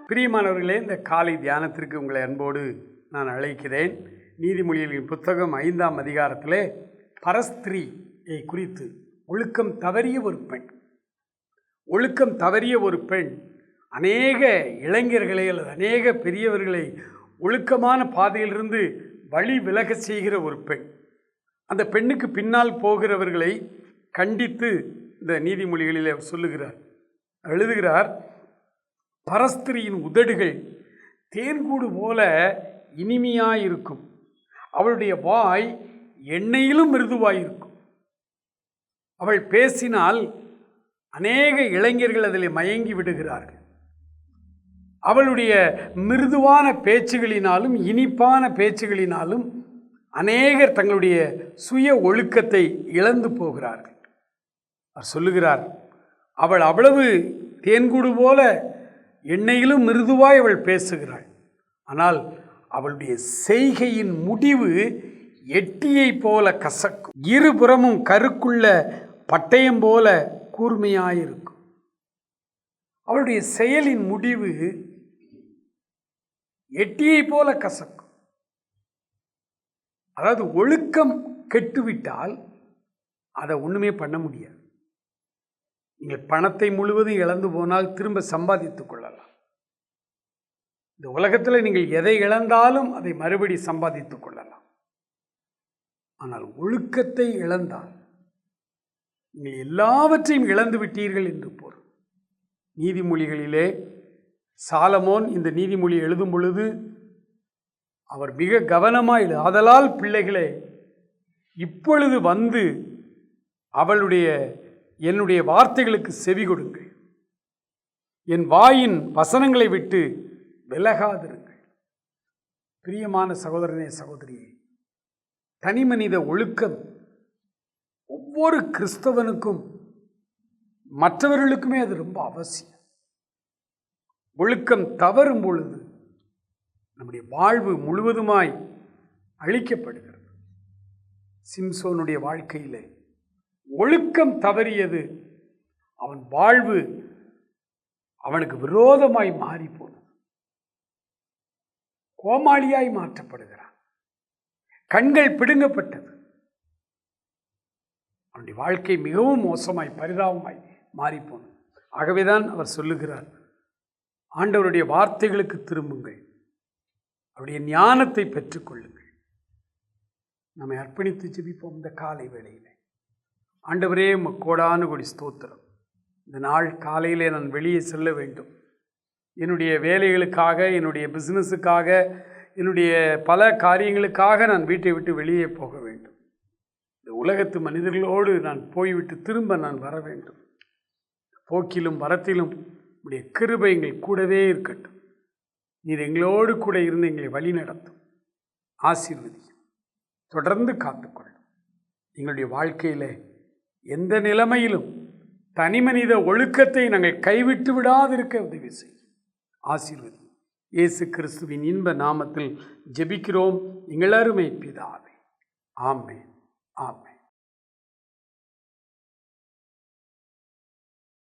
பிரியமானவர்களே, இந்த காலை தியானத்திற்கு உங்களை அன்போடு நான் அழைக்கிறேன். நீதிமொழிகளின் புத்தகம் 5ஆம் அதிகாரத்திலே பரஸ்திரியை குறித்து ஒழுக்கம் தவறிய ஒரு பெண் அநேக இளைஞர்களை அல்லது அநேக பெரியவர்களை ஒழுக்கமான பாதையிலிருந்து வழி விலக செய்கிற ஒரு பெண். அந்த பெண்ணுக்கு பின்னால் போகிறவர்களை கண்டித்து இந்த நீதிமொழிகளில் சொல்லுகிறார், எழுதுகிறார். பரஸ்திரியின் உதடுகள் தேன்கூடு போல இனிமையாயிருக்கும், அவளுடைய வாய் எண்ணெயிலும் மிருதுவாயிருக்கும். அவள் பேசினால் அநேக இளைஞர்கள் அதில் மயங்கி விடுகிறார்கள். அவளுடைய மிருதுவான பேச்சுகளினாலும் இனிப்பான பேச்சுகளினாலும் அநேகர் தங்களுடைய சுய ஒழுக்கத்தை இழந்து போகிறார்கள். அவர் சொல்லுகிறார், அவள் அவ்வளவு தேன்கூடு போல எண்ணெயிலும் மிருதுவாய் அவள் பேசுகிறாள், ஆனால் அவளுடைய செய்கையின் முடிவு எட்டியை போல கசக்கும், இருபுறமும் கருக்குள்ள பட்டயம் போல கூர்மையாயிருக்கும். அவளுடைய செயலின் முடிவு எட்டியை போல கசக்கும். அதாவது ஒழுக்கம் கெட்டுவிட்டால் அதை ஒன்றுமே பண்ண முடியாது. நீங்கள் பணத்தை முழுவதும் இழந்து போனால் திரும்ப சம்பாதித்துக் கொள்ளலாம். இந்த உலகத்தில் நீங்கள் எதை இழந்தாலும் அதை மறுபடி சம்பாதித்துக் கொள்ளலாம். ஆனால் ஒழுக்கத்தை இழந்தால் நீங்கள் எல்லாவற்றையும் இழந்து விட்டீர்கள் என்று பொருள். நீதிமொழிகளிலே சாலமோன் இந்த நீதிமொழி எழுதும் பொழுது அவர் மிக கவனமாக ஆதலால் பிள்ளைகளே, இப்பொழுது வந்து என்னுடைய வார்த்தைகளுக்கு செவி கொடுங்கள், என் வாயின் வசனங்களை விட்டு விலகாதிருங்கள். பிரியமான சகோதரனே, சகோதரியே, தனி மனித ஒழுக்கம் ஒவ்வொரு கிறிஸ்தவனுக்கும் மற்றவர்களுக்குமே அது ரொம்ப அவசியம். ஒழுக்கம் தவறும் பொழுது நம்முடைய வாழ்வு முழுவதுமாய் அழிக்கப்படுகிறது. சிம்சோனுடைய வாழ்க்கையிலே ஒழுக்கம் தவறியது. அவன் வாழ்வு அவனுக்கு விரோதமாய் மாறி போனது. கோமாளியாய் மாற்றப்படுகிறான். கண்கள் பிடுங்கப்பட்டது. அவனுடைய வாழ்க்கை மிகவும் மோசமாய் பரிதாபமாய் மாறிப்போனது. ஆகவேதான் அவர் சொல்லுகிறார், ஆண்டவருடைய வார்த்தைகளுக்கு திரும்புங்கள், அவருடைய ஞானத்தை பெற்றுக்கொள்ளுங்கள். நம்மை அர்ப்பணித்து ஜெபிப்போம். இந்த காலை வேளையில் ஆண்டவரே, கோடானு கோடி ஸ்தோத்திரம். இந்த நாள் காலையிலே நான் வெளியே செல்ல வேண்டும். என்னுடைய வேலைகளுக்காக, என்னுடைய பிஸ்னஸுக்காக, என்னுடைய பல காரியங்களுக்காக நான் வீட்டை விட்டு வெளியே போக வேண்டும். இந்த உலகத்து மனிதர்களோடு நான் போய்விட்டு திரும்ப நான் வர வேண்டும். போக்கிலும் வரத்திலும் உடைய கிருபை எங்கள் கூடவே இருக்கட்டும். நீர் எங்களோடு கூட இருந்து எங்களை வழி நடத்தும், ஆசீர்வதியும், தொடர்ந்து காத்துக்கொள்ளும். எங்களுடைய வாழ்க்கையில் எந்த நிலைமையிலும் தனி மனித ஒழுக்கத்தை நாங்கள் கைவிட்டு விடாதிருக்க உதவி செய்யும், ஆசீர்வதி. இயேசு கிறிஸ்துவின் இன்ப நாமத்தில் ஜெபிக்கிறோம் எங்கள் அருமை பிதாவே. ஆமென், ஆமென்.